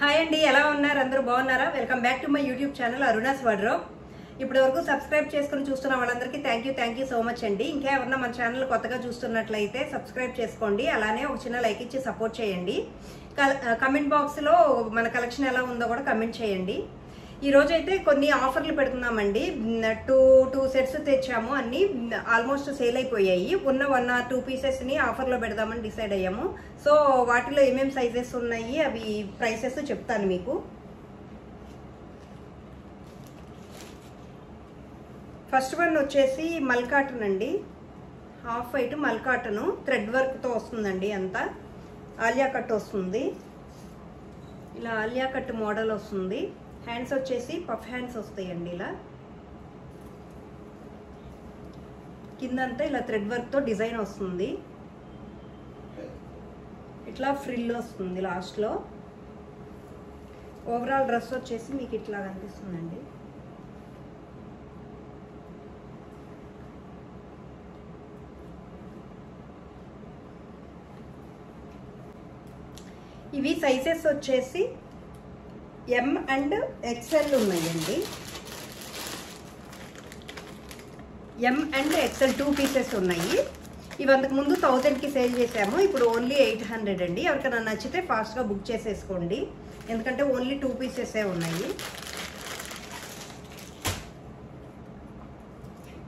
Hi అండి, ఎలా ఉన్నారు? అందరూ బాగున్నారా? Welcome back to my YouTube channel Aruna's wardrobe. ఇప్పటి వరకు సబ్స్క్రైబ్ చేసుకుని చూస్తున్న వాళ్ళందరికీ థ్యాంక్ యూ సో మచ్ అండి. ఇంకా ఎవరన్నా మన ఛానల్ కొత్తగా చూస్తున్నట్లయితే సబ్స్క్రైబ్ చేసుకోండి. అలానే ఒక చిన్న లైక్ ఇచ్చి సపోర్ట్ చేయండి. కమెంట్ బాక్స్లో మన కలెక్షన్ ఎలా ఉందో కూడా కమెంట్ చేయండి. ఈ రోజు అయితే కొన్ని ఆఫర్లు పెడుతున్నామండి. టూ సెట్స్ తెచ్చాము, అన్ని ఆల్మోస్ట్ సేల్ అయిపోయాయి. ఉన్న 1 or 2 పీసెస్ ని ఆఫర్ లో పెడదామని డిసైడ్ అయ్యాము. సో వాటిలో ఏమేమి సైజెస్ ఉన్నాయి, అవి ప్రైసెస్ చెప్తాను మీకు. ఫస్ట్ వన్ వచ్చేసి మల్ కాటన్ అండి, హాఫ్ వైట్ మల్ కాటన్ థ్రెడ్ వర్క్ తో వస్తుందండి. అంతా ఆలియా కట్ వస్తుంది, ఇలా ఆలియా కట్ మోడల్ వస్తుంది. హ్యాండ్స్ వచ్చేసి పఫ్ హ్యాండ్స్ వస్తాయండి. ఇలా కిందంతా ఇలా థ్రెడ్ వర్క్ తో డిజైన్ వస్తుంది. ఇట్లా ఫ్రిల్ వస్తుంది లాస్ట్ లో. ఓవరాల్ డ్రెస్ వచ్చేసి మీకు ఇట్లా కనిపిస్తుందండి. ఇవి సైజెస్ వచ్చేసి ఎం అండ్ ఎక్స్ఎల్ ఉన్నాయండి. ఎం అండ్ ఎక్స్ఎల్ 2 పీసెస్ ఉన్నాయి. ఇవి అంతకుముందు 1000కి సేల్ చేసాము, ఇప్పుడు ఓన్లీ 800 అండి. ఎవరికైనా నచ్చితే ఫాస్ట్గా బుక్ చేసేసుకోండి, ఎందుకంటే ఓన్లీ 2 పీసెసే ఉన్నాయి.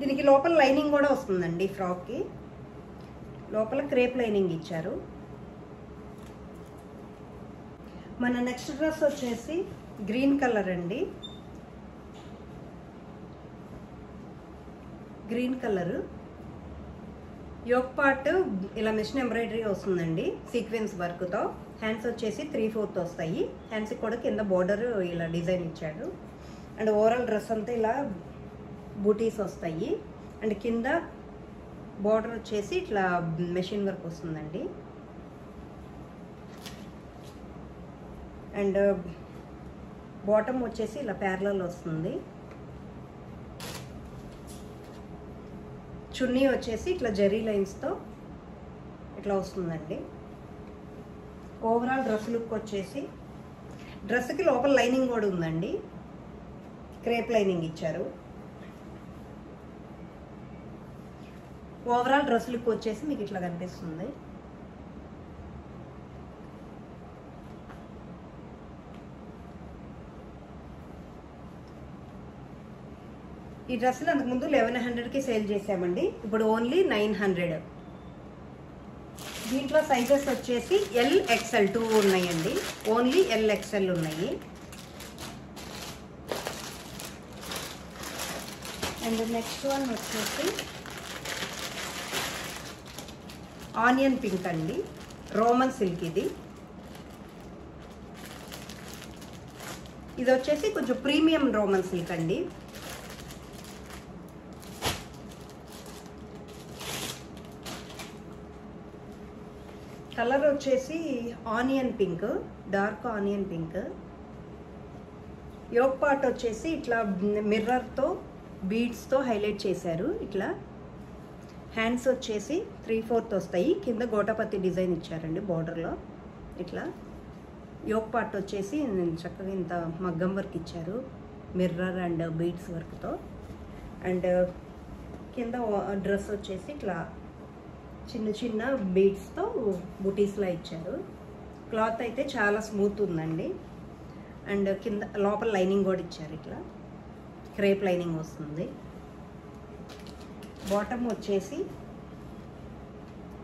దీనికి లోపల లైనింగ్ కూడా వస్తుందండి. ఫ్రాక్కి లోపల క్రేప్ లైనింగ్ ఇచ్చారు. మన నెక్స్ట్ డ్రెస్ వచ్చేసి గ్రీన్ కలర్ అండి. గ్రీన్ కలర్ యోక్ పార్ట్ ఇలా మిషన్ ఎంబ్రాయిడరీ వస్తుందండి, సీక్వెన్స్ వర్క్తో. హ్యాండ్స్ వచ్చేసి 3/4 వస్తాయి. హ్యాండ్స్కి కూడా కింద బోర్డర్ ఇలా డిజైన్ ఇచ్చాడు. అండ్ ఓవరాల్ డ్రెస్ అంతా ఇలా బూటీస్ వస్తాయి. అండ్ కింద బోర్డర్ వచ్చేసి ఇట్లా మెషిన్ వర్క్ వస్తుందండి. అండ్ బాటమ్ వచ్చేసి ఇలా ప్యారలల్ వస్తుంది. చున్నీ వచ్చేసి ఇట్లా జరీ లైన్స్తో ఇట్లా వస్తుందండి. ఓవరాల్ డ్రెస్ లుక్ వచ్చేసి డ్రెస్కి లోపల లైనింగ్ కూడా ఉందండి, క్రేప్ లైనింగ్ ఇచ్చారు. ఓవరాల్ డ్రెస్ లుక్ వచ్చేసి మీకు ఇట్లా కనిపిస్తుంది. ఈ డ్రెస్సులు అంతకుముందు 1100కి సేల్ చేసామండి, ఇప్పుడు ఓన్లీ 900. దీంట్లో సైజెస్ వచ్చేసి ఎల్ ఎక్స్ఎల్ 2 ఉన్నాయండి, ఓన్లీ ఎల్ ఎక్స్ఎల్ ఉన్నాయి. అండ్ నెక్స్ట్ వన్ వచ్చేసి ఆనియన్ పింక్ అండి, రోమన్ సిల్క్. ఇది వచ్చేసి కొంచెం ప్రీమియం రోమన్ సిల్క్ అండి. కలర్ వచ్చేసి onion pink, dark onion pink. Yoke part వచ్చేసి ఇట్లా మిర్రర్తో బీడ్స్తో హైలైట్ చేశారు. ఇట్లా హ్యాండ్స్ వచ్చేసి 3/4 వస్తాయి. కింద గోటాపత్తి డిజైన్ ఇచ్చారండి బార్డర్లో. ఇట్లా యోక్ పార్ట్ వచ్చేసి చక్కగా ఇంత మగ్గం వర్క్ ఇచ్చారు, మిర్రర్ అండ్ బీడ్స్ వర్క్తో. అండ్ కింద డ్రెస్ వచ్చేసి ఇట్లా చిన్న చిన్న బీడ్స్తో బుటీస్లా ఇచ్చారు. క్లాత్ అయితే చాలా స్మూత్ ఉందండి. అండ్ కింద లోపల లైనింగ్ కూడా ఇచ్చారు, ఇట్లా క్రేప్ లైనింగ్ వస్తుంది. బాటమ్ వచ్చేసి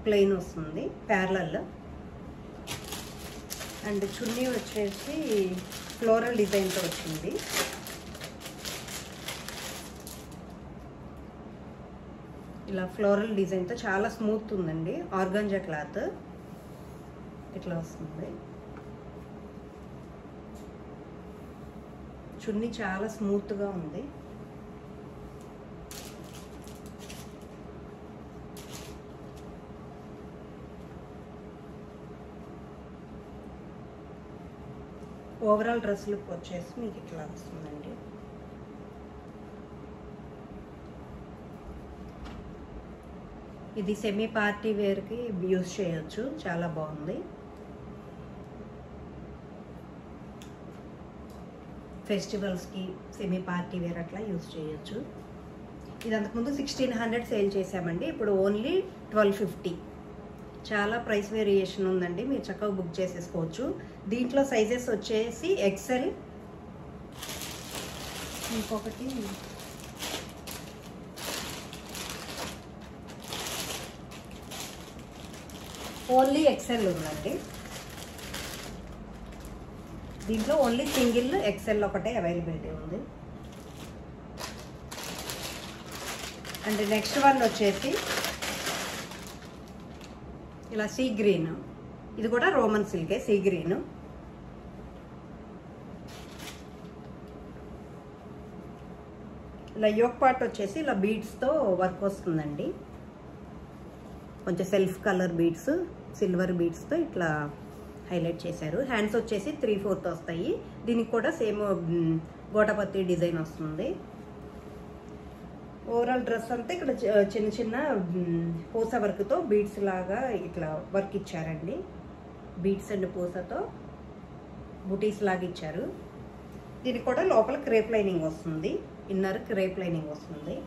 ప్లెయిన్ వస్తుంది, ప్యారలల్. అండ్ చున్నీ వచ్చేసి ఫ్లోరల్ డిజైన్తో వచ్చింది. ఇలా ఫ్లోరల్ డిజైన్తో చాలా స్మూత్ ఉందండి. ఆర్గాంజా క్లాత్ ఇట్లా వస్తుంది. చున్నీ చాలా స్మూత్గా ఉంది. ఓవరాల్ డ్రెస్ లుక్ వచ్చేసి మీకు ఇట్లా వస్తుందండి. ఇది సెమీ పార్టీ వేర్కి యూజ్ చేయొచ్చు, చాలా బాగుంది. ఫెస్టివల్స్కి సెమీ పార్టీ వేర్ అట్లా యూజ్ చేయొచ్చు. ఇది అంతకుముందు 1600 సేల్ చేసామండి, ఇప్పుడు ఓన్లీ 1250. చాలా ప్రైస్ వేరియేషన్ ఉందండి, మీరు చక్కగా బుక్ చేసేసుకోవచ్చు. దీంట్లో సైజెస్ వచ్చేసి ఎక్సెల్, ఇంకొకటి ఓన్లీ ఎక్సెల్ ఉందండి. దీంట్లో ఓన్లీ సింగిల్ ఎక్సెల్ ఒకటే అవైలబిలిటీ ఉంది. అండ్ నెక్స్ట్ వన్ వచ్చేసి ఇలా సీ గ్రీన్, ఇది కూడా రోమన్ సిల్కే సీ గ్రీన్. ఇలా యోక్ పార్ట్ వచ్చేసి ఇలా బీడ్స్తో వర్క్ వస్తుందండి, కొంచెం సెల్ఫ్ కలర్ బీడ్స్, సిల్వర్ బీడ్స్తో ఇట్లా హైలైట్ చేశారు. హ్యాండ్స్ వచ్చేసి 3/4 వస్తాయి. దీనికి కూడా సేమ్ గోటపత్తి డిజైన్ వస్తుంది. ఓవరాల్ డ్రెస్ అంతా ఇక్కడ చిన్న చిన్న పూస వర్క్తో బీడ్స్ లాగా ఇట్లా వర్క్ ఇచ్చారండి. బీడ్స్ అండ్ పూసతో బుటీస్ లాగా ఇచ్చారు. దీనికి కూడా లోపల క్రేప్ లైనింగ్ వస్తుంది, ఇన్నర్ క్రేప్ లైనింగ్ వస్తుంది.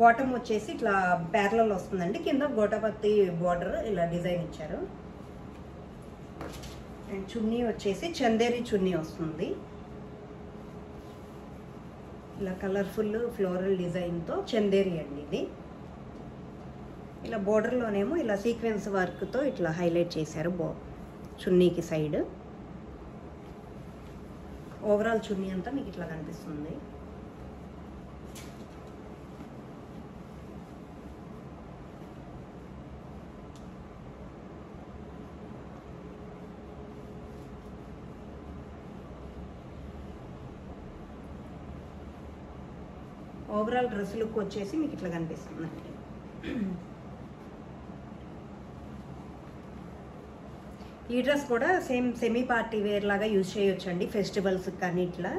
బాటమ్ వచ్చేసి ఇట్లా ప్యారలల్ వస్తుందండి, కింద గోటపత్తి బార్డర్ ఇలా డిజైన్ ఇచ్చారు. అండ్ చున్నీ వచ్చేసి చందేరి చున్నీ వస్తుంది, ఇలా కలర్ఫుల్ ఫ్లోరల్ డిజైన్తో చందేరి అండి ఇది. ఇలా బోర్డర్లోనేమో ఇలా సీక్వెన్స్ వర్క్తో ఇట్లా హైలైట్ చేశారు చున్నీకి సైడ్. ఓవరాల్ చున్నీ అంతా మీకు ఇట్లా కనిపిస్తుంది. ఓవరాల్ డ్రెస్ లుక్ వచ్చేసి మీకు ఇట్లా కనిపిస్తుందండి. ఈ డ్రెస్ కూడా సేమ్ సెమీ పార్టీ వేర్ లాగా యూజ్ చేయొచ్చండి ఫెస్టివల్స్ కానీ ఇట్లా.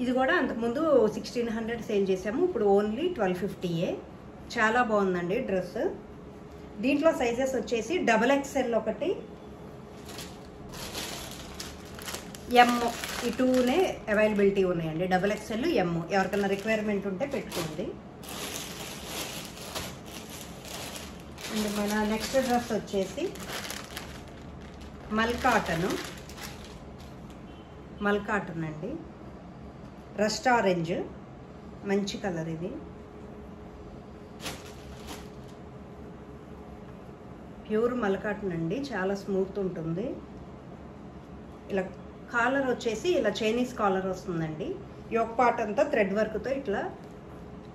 ఇది కూడా అంతకుముందు 1600 సేల్ చేసాము, ఇప్పుడు ఓన్లీ 1250. చాలా బాగుందండి డ్రెస్. దీంట్లో సైజెస్ వచ్చేసి XXL ఒకటి, M ఈ 2నే అవైలబిలిటీ ఉన్నాయండి. XXL M ఎవరికైనా రిక్వైర్మెంట్ ఉంటే పెట్టుకోండి. అండ్ మన నెక్స్ట్ డ్రెస్ వచ్చేసి మల్ కాటన్ అండి, రస్ట్ ఆరెంజ్, మంచి కలర్ ఇది. ప్యూర్ మల్ కాటన్ అండి, చాలా స్మూత్ ఉంటుంది. ఇలా కాలర్ వచ్చేసి ఇలా చైనీస్ కాలర్ వస్తుందండి. యోక్ పార్ట్ అంతా థ్రెడ్ వర్క్తో ఇట్లా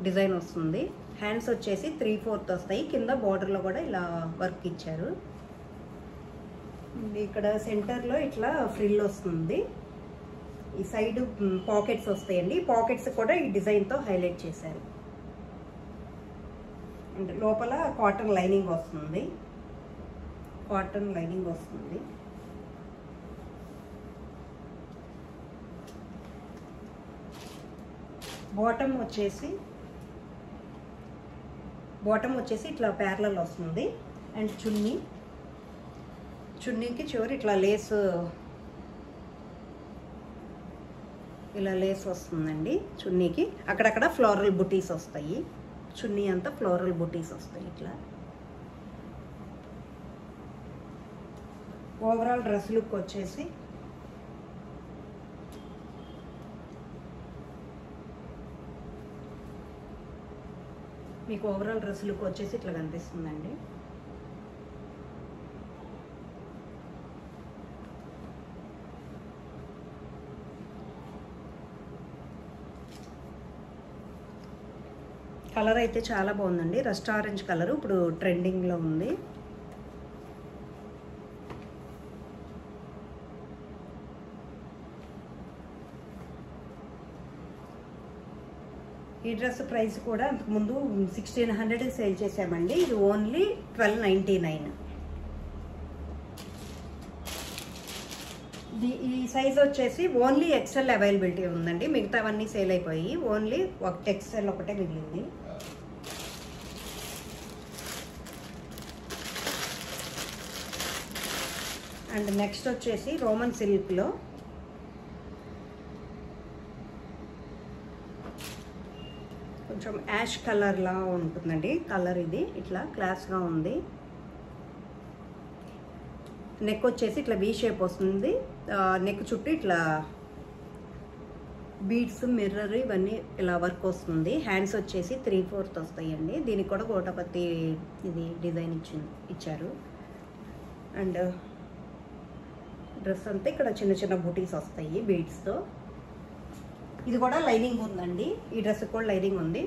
డిజైన్ వస్తుంది. హ్యాండ్స్ వచ్చేసి 3/4 వస్తాయి, కింద బార్డర్లో కూడా ఇలా వర్క్ ఇచ్చారు. ఇక్కడ సెంటర్లో ఇట్లా ఫ్రిల్ వస్తుంది, ఈ సైడ్ పాకెట్స్ వస్తాయండి. పాకెట్స్ కూడా ఈ డిజైన్తో హైలైట్ చేశారు. అండ్ లోపల కాటన్ లైనింగ్ వస్తుంది, బాటమ్ వచ్చేసి ఇట్లా ప్యారలల్ వస్తుంది. అండ్ చున్నీకి చివరి ఇట్లా ఇలా లేస్ వస్తుందండి. చున్నీకి అక్కడక్కడ ఫ్లోరల్ బుటీస్ వస్తాయి, చున్నీ అంతా ఫ్లోరల్ బుటీస్ వస్తాయి ఇట్లా. ఓవరాల్ డ్రెస్ లుక్ వచ్చేసి మీకు ఇట్లా కనిపిస్తుందండి. కలర్ అయితే చాలా బాగుందండి, రస్ట్ ఆరెంజ్ కలర్ ఇప్పుడు ట్రెండింగ్లో ఉంది. ఈ డ్రెస్ ప్రైస్ కూడా అంతకుముందు 1600 సేల్ చేసామండి, ఇది ఓన్లీ 1299. ఈ సైజ్ వచ్చేసి ఓన్లీ XL అవైలబిలిటీ ఉందండి, మిగతావన్నీ సేల్ అయిపోయి ఓన్లీ XL ఒకటే మిగిలింది. అండ్ నెక్స్ట్ వచ్చేసి రోమన్ సిల్క్లో కొంచెం యాష్ కలర్లా ఉంటుందండి. కలర్ ఇది ఇట్లా క్లాస్గా ఉంది. నెక్ వచ్చేసి ఇట్లా వీ షేప్ వస్తుంది. నెక్ చుట్టూ ఇట్లా బీడ్స్, మిర్రర్ ఇవన్నీ ఇలా వర్క్ వస్తుంది. హ్యాండ్స్ వచ్చేసి 3/4 వస్తాయండి. దీనికి కూడా గోటపత్తి ఇది డిజైన్ ఇచ్చారు. అండ్ డ్రెస్ అంతా ఇక్కడ చిన్న చిన్న బూటీస్ వస్తాయి బీడ్స్తో. ఇది కూడా లైనింగ్ ఉందండి. ఈ డ్రెస్ కూడా లైనింగ్ ఉంది.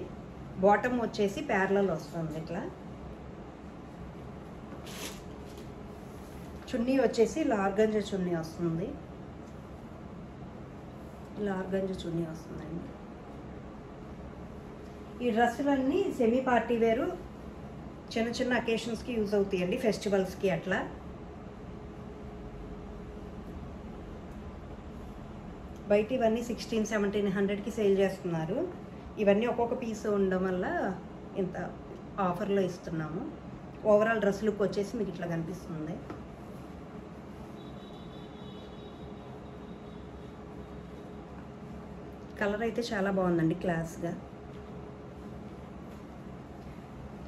బాటమ్ వచ్చేసి ప్యారలల్ వస్తుంది. ఇట్లా చున్నీ వచ్చేసి ఇలా ఆర్గంజా చున్నీ వస్తుంది. ఇలా ఆర్గంజా చున్నీ వస్తుందండి. ఈ డ్రెస్సులన్నీ సెమీ పార్టీ వేరు, చిన్న చిన్న అకేషన్స్కి యూజ్ అవుతాయండి, ఫెస్టివల్స్కి అట్లా. బయట ఇవన్నీ 1600-1700కి సేల్ చేస్తున్నారు. ఇవన్నీ ఒక్కొక్క పీస్ ఉండడం వల్ల ఇంత ఆఫర్లో ఇస్తున్నాము. ఓవరాల్ డ్రెస్ లుక్ వచ్చేసి మీకు ఇట్లా కనిపిస్తుంది. కలర్ అయితే చాలా బాగుందండి, క్లాస్గా.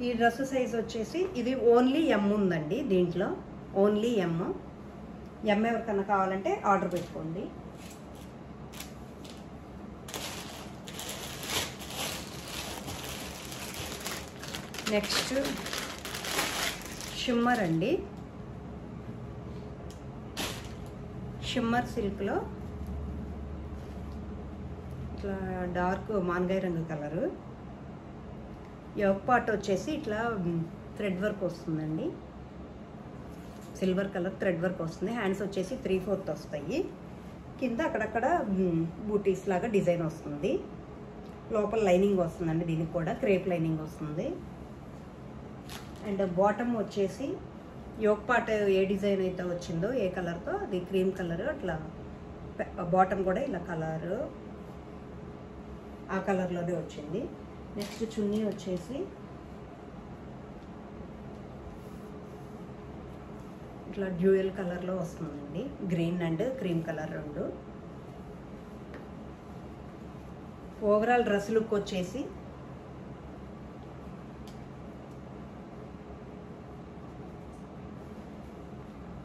ఈ డ్రెస్ సైజ్ వచ్చేసి ఇది ఓన్లీ ఎమ్ ఉందండి. దీంట్లో ఓన్లీ ఎమ్. ఎవరికన్నా కావాలంటే ఆర్డర్ పెట్టుకోండి. నెక్స్ట్ షిమ్మర్ అండి. షిమ్మర్ సిల్క్లో ఇట్లా డార్క్ మాన్గాయ రంగు కలరు. యోక్ పార్ట్ వచ్చేసి ఇట్లా థ్రెడ్ వర్క్ వస్తుందండి. సిల్వర్ కలర్ థ్రెడ్ వర్క్ వస్తుంది. హ్యాండ్స్ వచ్చేసి 3/4 వస్తాయి. కింద అక్కడక్కడ బూటీస్ లాగా డిజైన్ వస్తుంది. లోపల లైనింగ్ వస్తుందండి. దీనికి కూడా క్రేప్ లైనింగ్ వస్తుంది. అండ్ బాటమ్ వచ్చేసి యోక్ పార్ట్ ఏ డిజైన్ అయితే వచ్చిందో, ఏ కలర్తో, అది క్రీమ్ కలర్. అట్లా బాటమ్ కూడా ఇలా కలరు, ఆ కలర్లోనే వచ్చింది. నెక్స్ట్ చున్నీ వచ్చేసి ఇట్లా డ్యూయల్ కలర్లో వస్తుందండి. గ్రీన్ అండ్ క్రీమ్ కలర్ రెండు. ఓవరాల్ డ్రెస్ లుక్ వచ్చేసి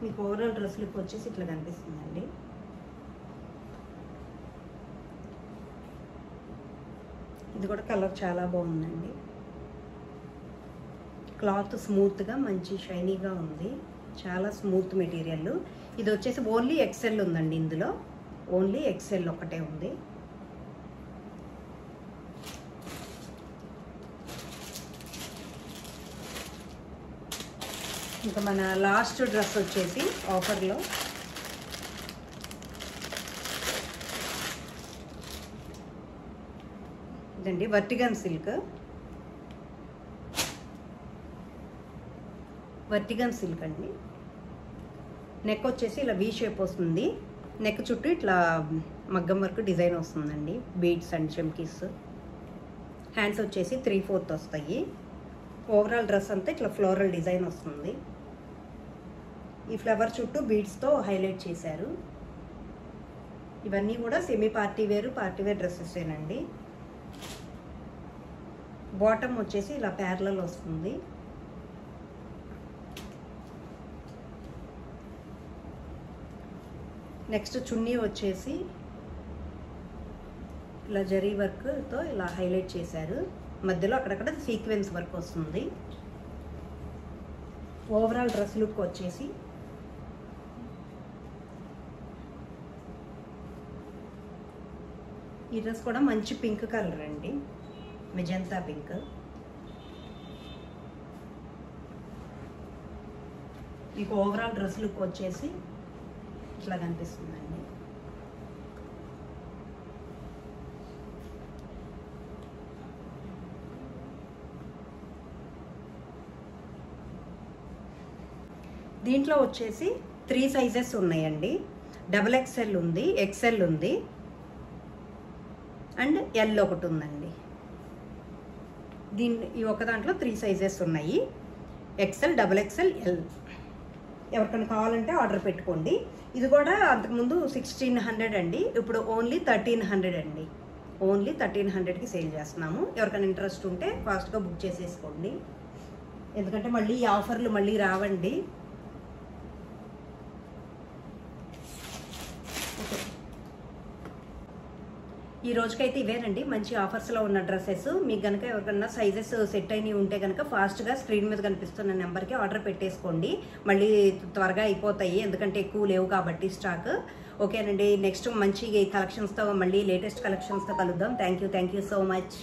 మీకు ఓవరాల్ డ్రెస్ లుక్ వచ్చేసి ఇట్లా కనిపిస్తుందండి. ఇది కూడా కలర్ చాలా బాగుందండి. క్లాత్ స్మూత్గా మంచి షైనీగా ఉంది. చాలా స్మూత్ మెటీరియల్. ఇది వచ్చేసి ఓన్లీ ఎక్సెల్ ఉందండి. ఇందులో ఓన్లీ ఎక్సెల్ ఒకటే ఉంది. ఇంకా మన లాస్ట్ డ్రెస్ వచ్చేసి ఆఫర్లో ఇదండి, వర్టిగన్ సిల్క్. వర్టిగన్ సిల్క్ అండి. నెక్ వచ్చేసి ఇలా వీ షేప్ వస్తుంది. నెక్ చుట్టూ ఇట్లా మగ్గం వర్క్ డిజైన్ వస్తుందండి, బీడ్స్ అండ్ చమ్కీస్. హ్యాండ్స్ వచ్చేసి 3/4 వస్తాయి. ఓవరాల్ డ్రెస్ అంతా ఇట్లా ఫ్లోరల్ డిజైన్ వస్తుంది. ఈ ఫ్లవర్ చుట్టూ బీడ్స్తో హైలైట్ చేశారు. ఇవన్నీ కూడా సెమీ పార్టీ వేర్ డ్రెస్సెస్ ఏనండి. బాటమ్ వచ్చేసి ఇలా ప్యారలల్ వస్తుంది. నెక్స్ట్ చున్నీ వచ్చేసి ఇలా జరీ వర్క్తో ఇలా హైలైట్ చేశారు. మధ్యలో అక్కడక్కడ సీక్వెన్స్ వర్క్ వస్తుంది. ఓవరాల్ డ్రెస్ లుక్ వచ్చేసి ఈ డ్రెస్ కూడా మంచి పింక్ కలర్ అండి, మెజంతా పింక్. మీకు ఓవరాల్ డ్రెస్ లుక్ వచ్చేసి ఇట్లా కనిపిస్తుందండి. దీంట్లో వచ్చేసి 3 సైజెస్ ఉన్నాయండి. XXL ఉంది, XL ఉంది అండ్ L ఒకటి ఉందండి. ఈ ఒక దాంట్లో 3 సైజెస్ ఉన్నాయి, XL, XXL, L. ఎవరికైనా కావాలంటే ఆర్డర్ పెట్టుకోండి. ఇది కూడా అంతకుముందు 1600 అండి, ఇప్పుడు ఓన్లీ 1300 అండి. ఓన్లీ 1300కి సేల్ చేస్తున్నాము. ఎవరికైనా ఇంట్రెస్ట్ ఉంటే ఫాస్ట్గా బుక్ చేసేసుకోండి, ఎందుకంటే మళ్ళీ ఈ ఆఫర్లు మళ్ళీ రావండి. ఓకే, ఈ రోజుకైతే ఇవేనండి మంచి ఆఫర్స్లో ఉన్న డ్రెస్సెస్. మీకు కనుక ఎవరికన్నా సైజెస్ సెట్ అయినవి ఉంటే కనుక ఫాస్ట్గా స్క్రీన్ మీద కనిపిస్తున్న నెంబర్కి ఆర్డర్ పెట్టేసుకోండి, మళ్ళీ త్వరగా అయిపోతాయి, ఎందుకంటే ఎక్కువ లేవు కాబట్టి స్టాక్. ఓకేనండి, నెక్స్ట్ మంచి కలెక్షన్స్తో మళ్ళీ లేటెస్ట్ కలెక్షన్స్తో కలుద్దాం. Thank you so much.